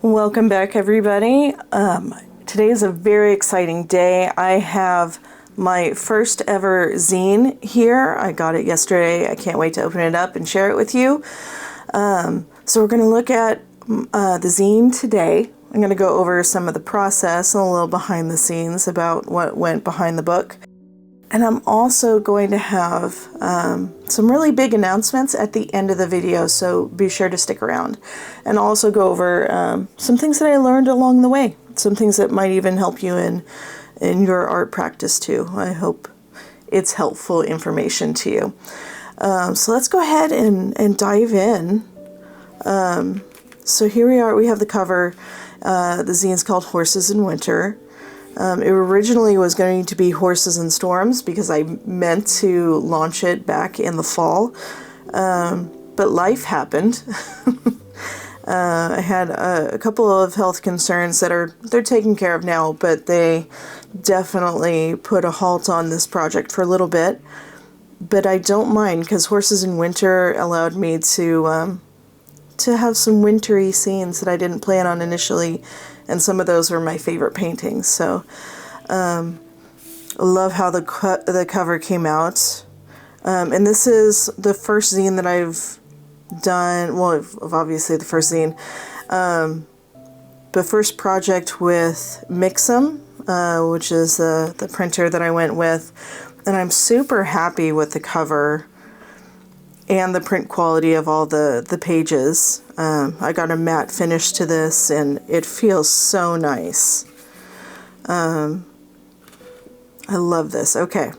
Welcome back, everybody. Today is a very exciting day. I have my first ever zine here. I got it yesterday. I can't wait to open it up and share it with you. So we're going to look at the zine today. I'm going to go over some of the process and a little behind the scenes about what went behind the book. And I'm also going to have some really big announcements at the end of the video, so be sure to stick around. And I'll also go over some things that I learned along the way, some things that might even help you in your art practice too. I hope it's helpful information to you. So let's go ahead and dive in. So here we are, we have the cover. The zine's called Horses in Winter. It originally was going to be Horses and Storms because I meant to launch it back in the fall, but life happened. I had a couple of health concerns that they're taken care of now, but they definitely put a halt on this project for a little bit. But I don't mind because Horses in Winter allowed me to have some wintry scenes that I didn't plan on initially. And some of those were my favorite paintings. So I love how the cover came out. And this is the first zine that I've done. Well, obviously the first zine. The first project with Mixam, which is the printer that I went with. And I'm super happy with the cover and the print quality of all the pages. I got a matte finish to this and it feels so nice. I love this. Okay,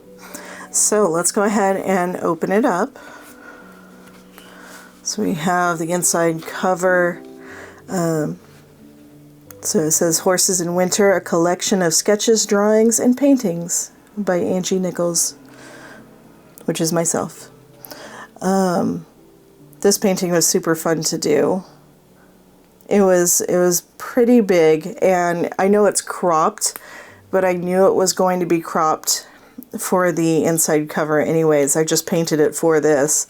so let's go ahead and open it up. So we have the inside cover. So it says Horses in Winter, a collection of sketches, drawings, and paintings by Angie Nichols, which is myself. This painting was super fun to do. It was pretty big, and I know it's cropped, but I knew it was going to be cropped for the inside cover anyways. I just painted it for this.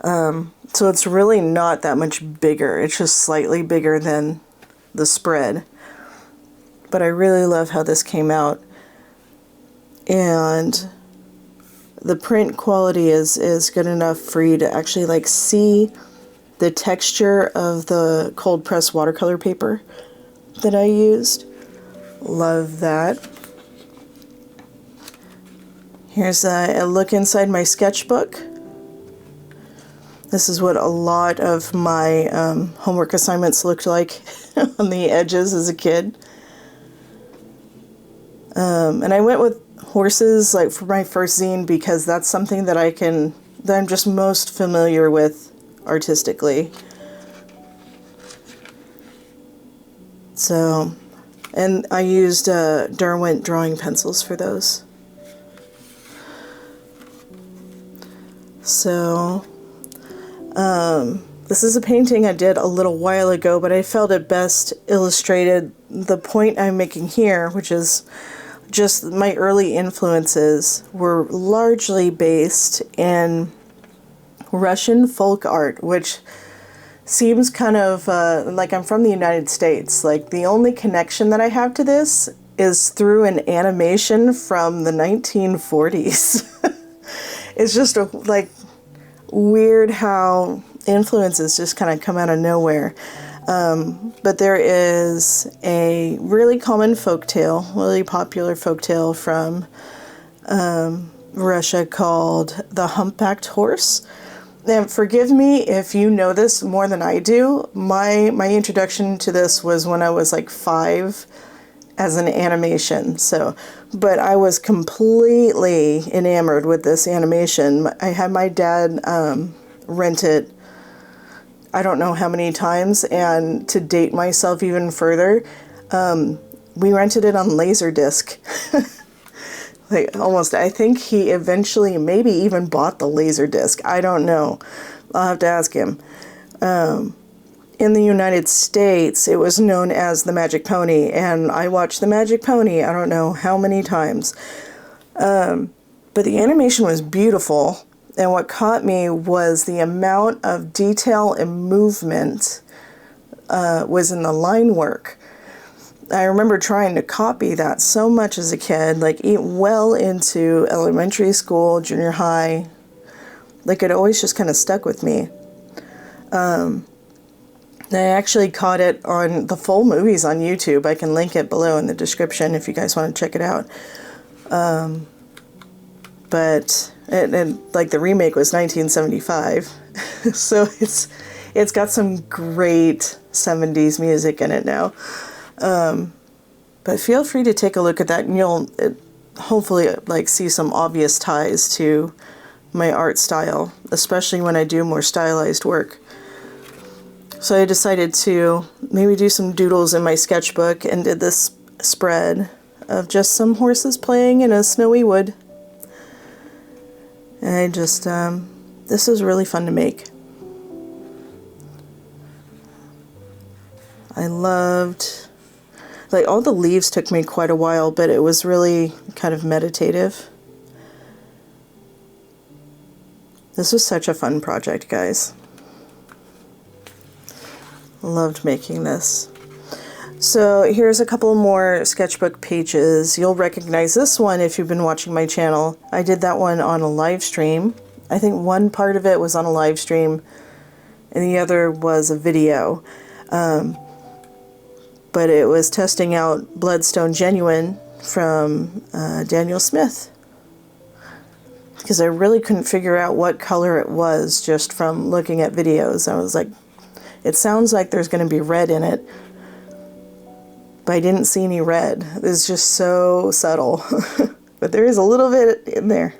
So it's really not that much bigger. It's just slightly bigger than the spread. But I really love how this came out. And the print quality is good enough for you to actually like see the texture of the cold press watercolor paper that I used. Love that. Here's a look inside my sketchbook. This is what a lot of my homework assignments looked like on the edges as a kid. And I went with horses like for my first zine because that's something that I'm just most familiar with artistically. So, and I used Derwent drawing pencils for those. So, this is a painting I did a little while ago, but I felt it best illustrated the point I'm making here, which is just my early influences were largely based in Russian folk art, which seems kind of like I'm from the United States. Like the only connection that I have to this is through an animation from the 1940s. It's just like weird how influences just kind of come out of nowhere. But there is a really common folktale, really popular folktale from Russia called The Humpbacked Horse. And forgive me if you know this more than I do. My introduction to this was when I was like 5 as an animation. So, but I was completely enamored with this animation. I had my dad rent it I don't know how many times, and to date myself even further, we rented it on Laserdisc. Like almost, I think he eventually maybe even bought the Laserdisc. I don't know. I'll have to ask him. In the United States, it was known as The Magic Pony, and I watched The Magic Pony I don't know how many times. But the animation was beautiful. And what caught me was the amount of detail and movement was in the line work. I remember trying to copy that so much as a kid, like well into elementary school, junior high. Like it always just kind of stuck with me. I actually caught it on the full movies on YouTube. I can link it below in the description if you guys want to check it out. But like the remake was 1975, so it's got some great 70s music in it now. But feel free to take a look at that, and you'll hopefully like see some obvious ties to my art style, especially when I do more stylized work. So I decided to maybe do some doodles in my sketchbook and did this spread of just some horses playing in a snowy wood. And I just, this was really fun to make. I loved, like all the leaves took me quite a while, but it was really kind of meditative. This was such a fun project, guys. Loved making this. So here's a couple more sketchbook pages. You'll recognize this one if you've been watching my channel. I did that one on a live stream. I think one part of it was on a live stream and the other was a video. But it was testing out Bloodstone Genuine from Daniel Smith, because I really couldn't figure out what color it was just from looking at videos. I was like, it sounds like there's going to be red in it, but I didn't see any red. It's just so subtle. But there is a little bit in there.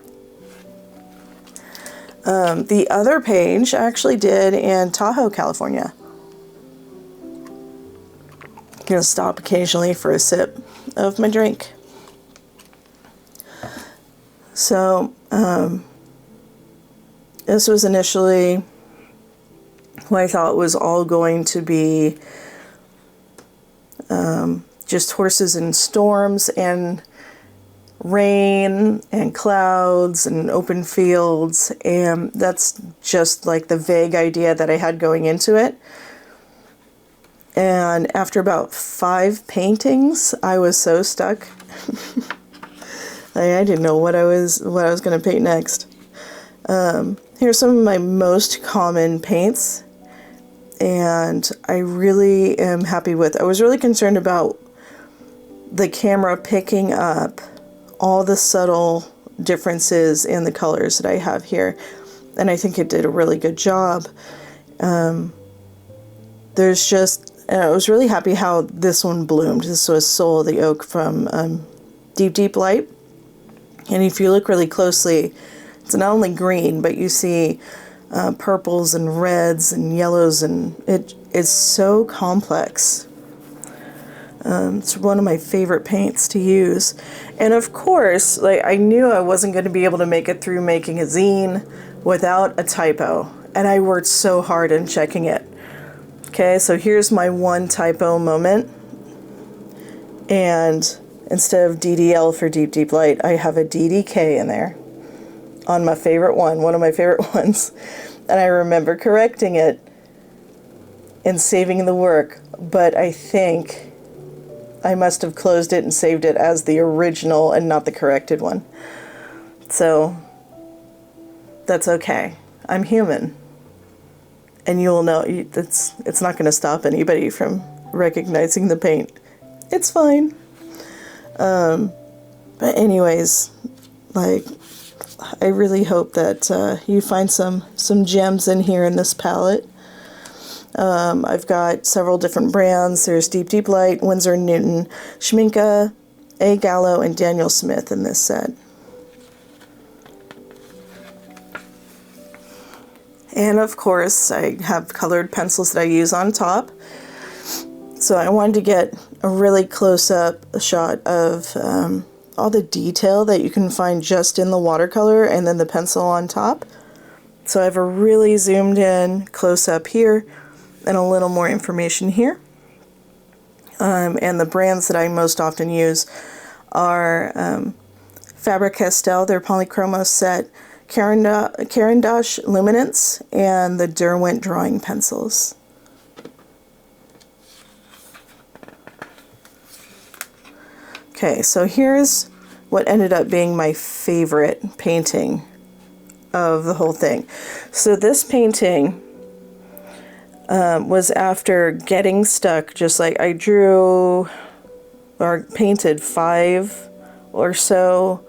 The other page I actually did in Tahoe, California. I'm going to stop occasionally for a sip of my drink. So, this was initially what I thought was all going to be just horses in storms and rain and clouds and open fields, and that's just like the vague idea that I had going into it. And after about 5 paintings, I was so stuck. I didn't know what I was going to paint next. Here's some of my most common paints, and I really am happy with. I was really concerned about the camera picking up all the subtle differences in the colors that I have here, and I think it did a really good job. There's just, I was really happy how this one bloomed. This was Soul of the Oak from Deep Deep Light, and if you look really closely, it's not only green, but you see purples and reds and yellows, and it is so complex. It's one of my favorite paints to use. And of course, like, I knew I wasn't going to be able to make it through making a zine without a typo, and I worked so hard in checking it. Okay, so here's my one typo moment, and instead of DDL for Deep Deep Light, I have a DDK in there on my favorite one of my favorite ones. And I remember correcting it and saving the work, but I think I must have closed it and saved it as the original and not the corrected one. So that's okay. I'm human. And you'll know, it's not going to stop anybody from recognizing the paint. It's fine. But anyways, like, I really hope that you find some gems in here in this palette. I've got several different brands. There's Deep Deep Light, Winsor & Newton, Schminke, A. Gallo, and Daniel Smith in this set. And of course, I have colored pencils that I use on top. So I wanted to get a really close-up shot of all the detail that you can find just in the watercolor and then the pencil on top. So I have a really zoomed in close-up here and a little more information here. And the brands that I most often use are Faber-Castell, their Polychromos set, Caran d'Ache Luminance, and the Derwent drawing pencils. Okay, so here's what ended up being my favorite painting of the whole thing. So this painting was after getting stuck, just like I drew or painted 5 or so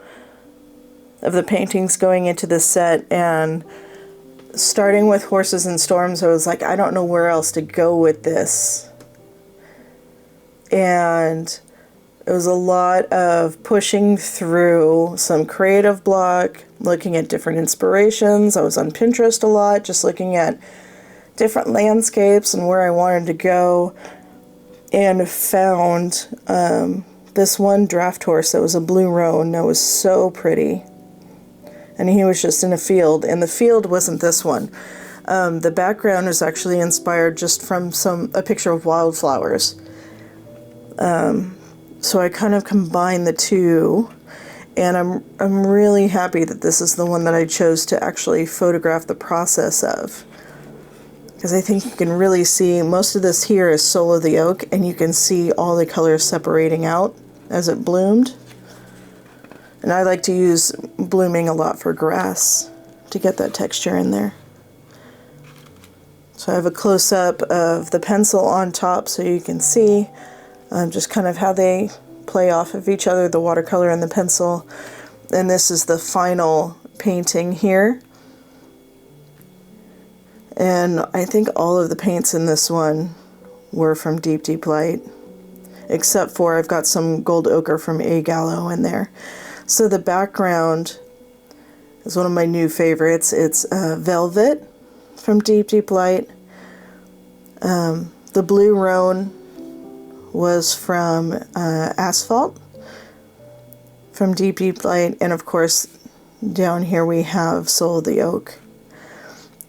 of the paintings going into the set, and starting with Horses and Storms, I was like, I don't know where else to go with this. And it was a lot of pushing through some creative block, looking at different inspirations. I was on Pinterest a lot, just looking at different landscapes and where I wanted to go, and found this one draft horse that was a blue roan that was so pretty. And he was just in a field, and the field wasn't this one. The background is actually inspired just from a picture of wildflowers. So I kind of combined the two, and I'm really happy that this is the one that I chose to actually photograph the process of. Because I think you can really see, most of this here is Soul of the Oak, and you can see all the colors separating out as it bloomed. And I like to use blooming a lot for grass to get that texture in there. So I have a close-up of the pencil on top so you can see just kind of how they play off of each other, the watercolor and the pencil. And this is the final painting here. And I think all of the paints in this one were from Deep Deep Light, except for I've got some gold ochre from A Gallo in there. So the background is one of my new favorites. It's Velvet from Deep Deep Light. The blue roan was from Asphalt from Deep Deep Light, and of course down here we have Soul of the Oak.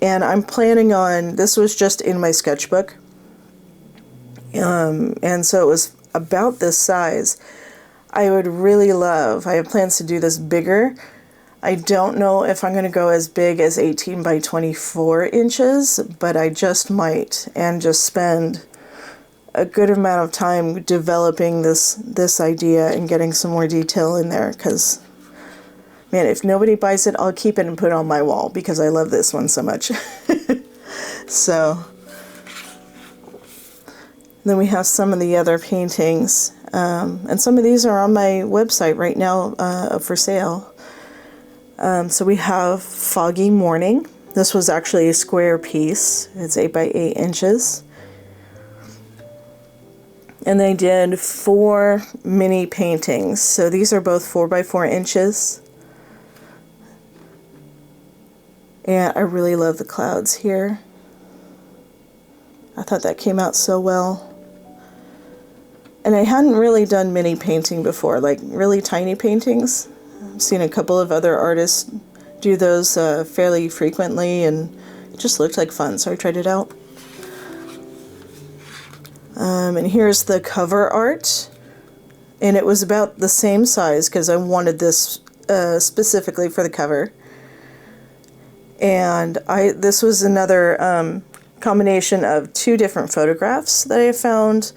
And I'm planning on, this was just in my sketchbook, and so it was about this size. I would really love, I have plans to do this bigger. I don't know if I'm going to go as big as 18 by 24 inches, but I just might, and just spend a good amount of time developing this idea and getting some more detail in there, because man, if nobody buys it, I'll keep it and put it on my wall because I love this one so much. So then we have some of the other paintings, and some of these are on my website right now for sale. So we have Foggy Morning. This was actually a square piece. It's 8 by 8 inches. And they did 4 mini paintings. So these are both 4 by 4 inches. And I really love the clouds here. I thought that came out so well. And I hadn't really done mini painting before, like really tiny paintings. I've seen a couple of other artists do those fairly frequently, and it just looked like fun, so I tried it out. And here's the cover art, and it was about the same size because I wanted this specifically for the cover. And this was another combination of 2 different photographs that I found.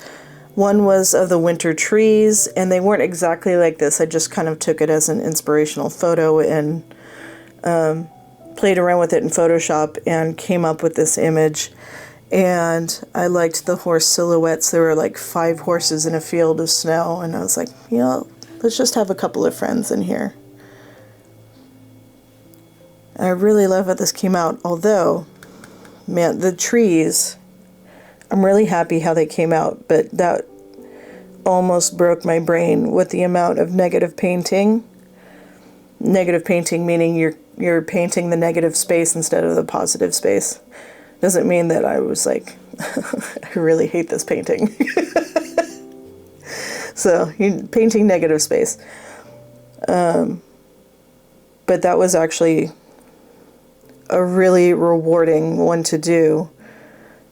One was of the winter trees, and they weren't exactly like this. I just kind of took it as an inspirational photo and played around with it in Photoshop and came up with this image. And I liked the horse silhouettes. There were like 5 horses in a field of snow, and I was like, you know, let's just have a couple of friends in here. And I really love how this came out, although, man, the trees, I'm really happy how they came out, but that almost broke my brain with the amount of negative painting. Negative painting meaning you're painting the negative space instead of the positive space. Doesn't mean that I was like, I really hate this painting. So, painting negative space. But that was actually a really rewarding one to do,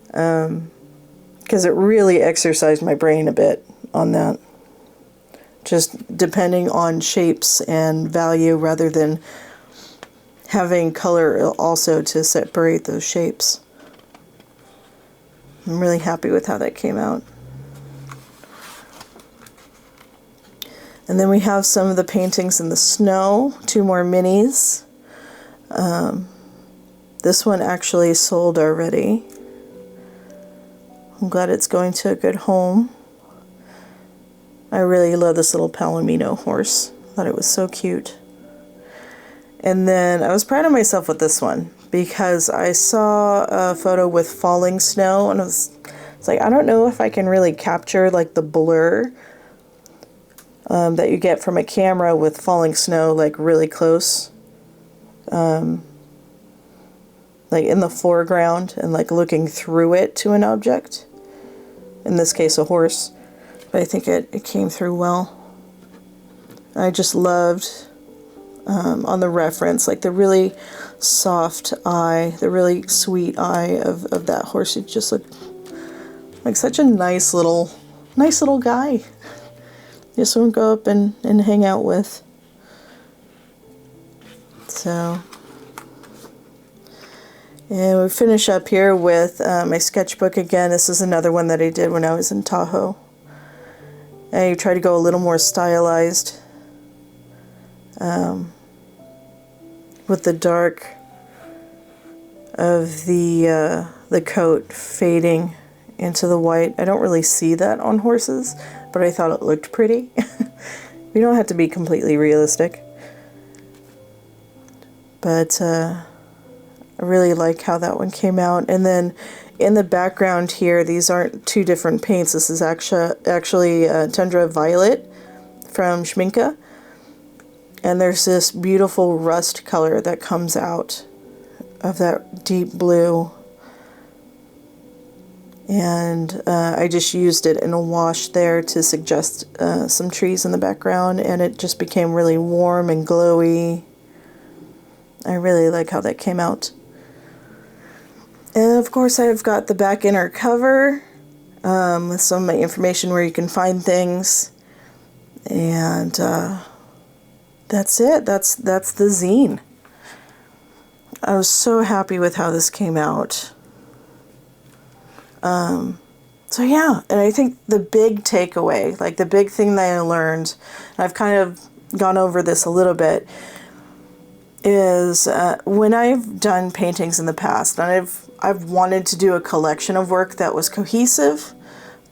because it really exercised my brain a bit on that. Just depending on shapes and value rather than having color also to separate those shapes. I'm really happy with how that came out. And then we have some of the paintings in the snow, 2 more minis. This one actually sold already. I'm glad it's going to a good home. I really love this little Palomino horse. I thought it was so cute. And then I was proud of myself with this one because I saw a photo with falling snow and it's like, I don't know if I can really capture like the blur that you get from a camera with falling snow like really close. Like in the foreground and like looking through it to an object. In this case, a horse. But I think it came through well. I just loved on the reference, like the really soft eye, the really sweet eye of that horse. It just looked like such a nice little guy. Just want to go up and hang out with. So, and we finish up here with my sketchbook again. This is another one that I did when I was in Tahoe. I try to go a little more stylized with the dark of the coat fading into the white. I don't really see that on horses, but I thought it looked pretty. We don't have to be completely realistic. But I really like how that one came out. And then in the background here, these aren't 2 different paints. This is actually Tundra Violet from Schminke. And there's this beautiful rust color that comes out of that deep blue. And I just used it in a wash there to suggest some trees in the background, and it just became really warm and glowy. I really like how that came out. And of course I've got the back inner cover with some of my information where you can find things. And that's it. That's the zine. I was so happy with how this came out. So yeah, and I think the big takeaway, like the big thing that I learned, and I've kind of gone over this a little bit, is when I've done paintings in the past, and I've wanted to do a collection of work that was cohesive,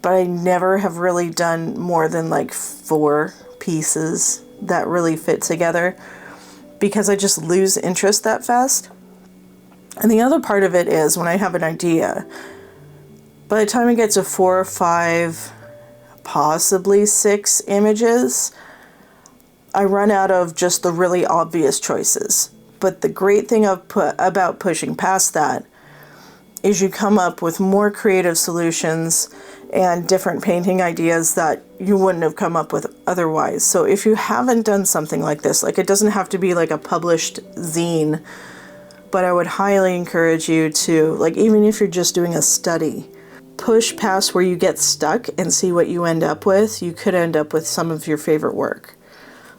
but I never have really done more than like 4 pieces that really fit together because I just lose interest that fast. And the other part of it is when I have an idea, by the time I get to 4 or 5, possibly 6 images, I run out of just the really obvious choices. But the great thing about pushing past that is you come up with more creative solutions and different painting ideas that you wouldn't have come up with otherwise. So if you haven't done something like this, like it doesn't have to be like a published zine, but I would highly encourage you to, like even if you're just doing a study, push past where you get stuck and see what you end up with. You could end up with some of your favorite work.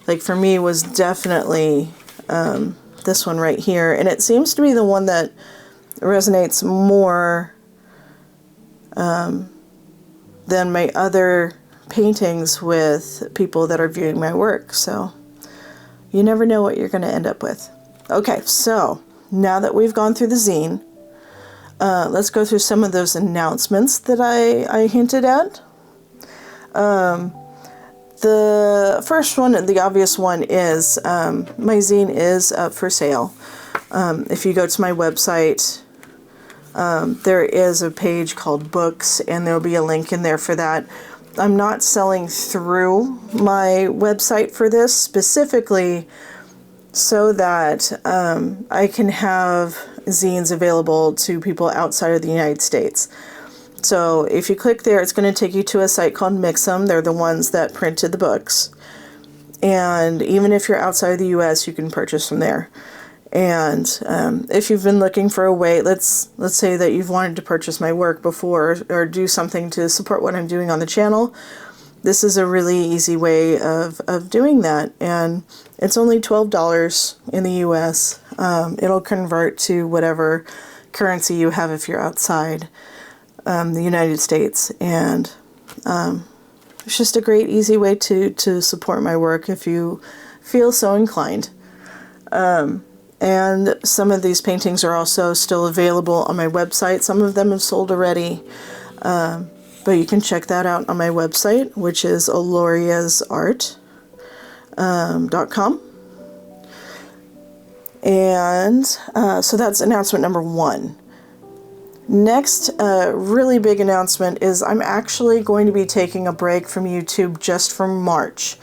Like for me was definitely this one right here, and it seems to be the one that resonates more than my other paintings with people that are viewing my work. So you never know what you're going to end up with. Okay, so now that we've gone through the zine, let's go through some of those announcements that I hinted at. The first one, the obvious one, is my zine is up for sale. If you go to my website, there is a page called Books, and there will be a link in there for that. I'm not selling through my website for this specifically so that I can have zines available to people outside of the United States. So if you click there, it's going to take you to a site called Mix'em. They're the ones that printed the books. And even if you're outside of the US, you can purchase from there. And if you've been looking for a way, let's say that you've wanted to purchase my work before or do something to support what I'm doing on the channel, this is a really easy way of doing that. And it's only $12 in the US. It'll convert to whatever currency you have if you're outside the United States. And It's just a great, easy way to support my work if you feel so inclined. And some of these paintings are also still available on my website. Some of them have sold already, but you can check that out on my website, which is aloriasart.com. And so that's announcement number 1. Next, really big announcement is I'm actually going to be taking a break from YouTube just for March.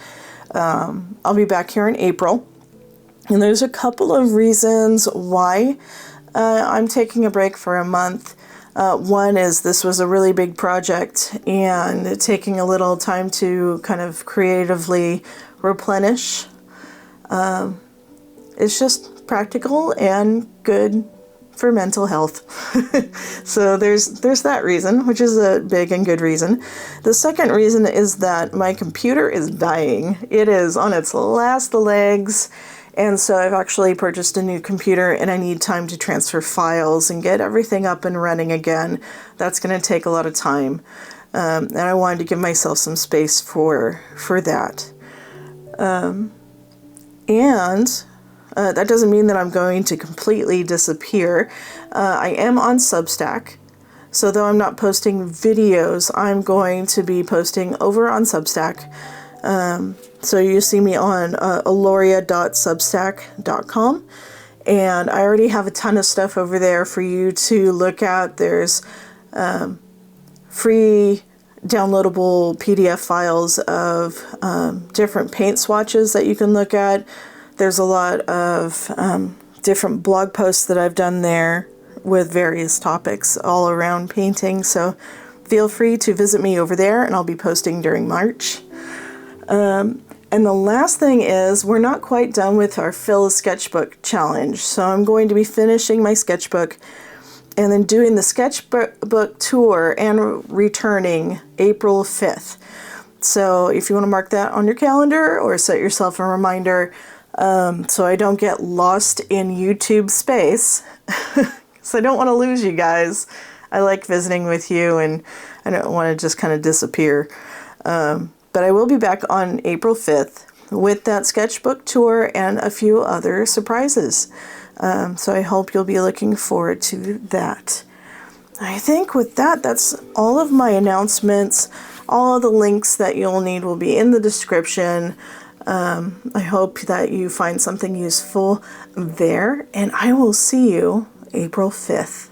I'll be back here in April, and there's a couple of reasons why I'm taking a break for a month. One is this was a really big project, and taking a little time to kind of creatively replenish. It's just practical and good for mental health. So there's that reason, which is a big and good reason. The second reason is that my computer is dying. It is on its last legs, and so I've actually purchased a new computer, and I need time to transfer files and get everything up and running again. That's going to take a lot of time, and I wanted to give myself some space for that. That doesn't mean that I'm going to completely disappear. I am on Substack, so though I'm not posting videos, I'm going to be posting over on Substack. So you see me on aloria.substack.com, and I already have a ton of stuff over there for you to look at. There's free downloadable PDF files of different paint swatches that you can look at. There's a lot of different blog posts that I've done there with various topics all around painting, so feel free to visit me over there, and I'll be posting during March. And the last thing is, we're not quite done with our Fill a Sketchbook challenge, so I'm going to be finishing my sketchbook and then doing the sketchbook tour and returning April 5th. So if you want to mark that on your calendar or set yourself a reminder, so I don't get lost in YouTube space, because I don't want to lose you guys. I like visiting with you, and I don't want to just kind of disappear. But I will be back on April 5th with that sketchbook tour and a few other surprises. So I hope you'll be looking forward to that. I think with that, that's all of my announcements. All of the links that you'll need will be in the description. I hope that you find something useful there, and I will see you April 5th.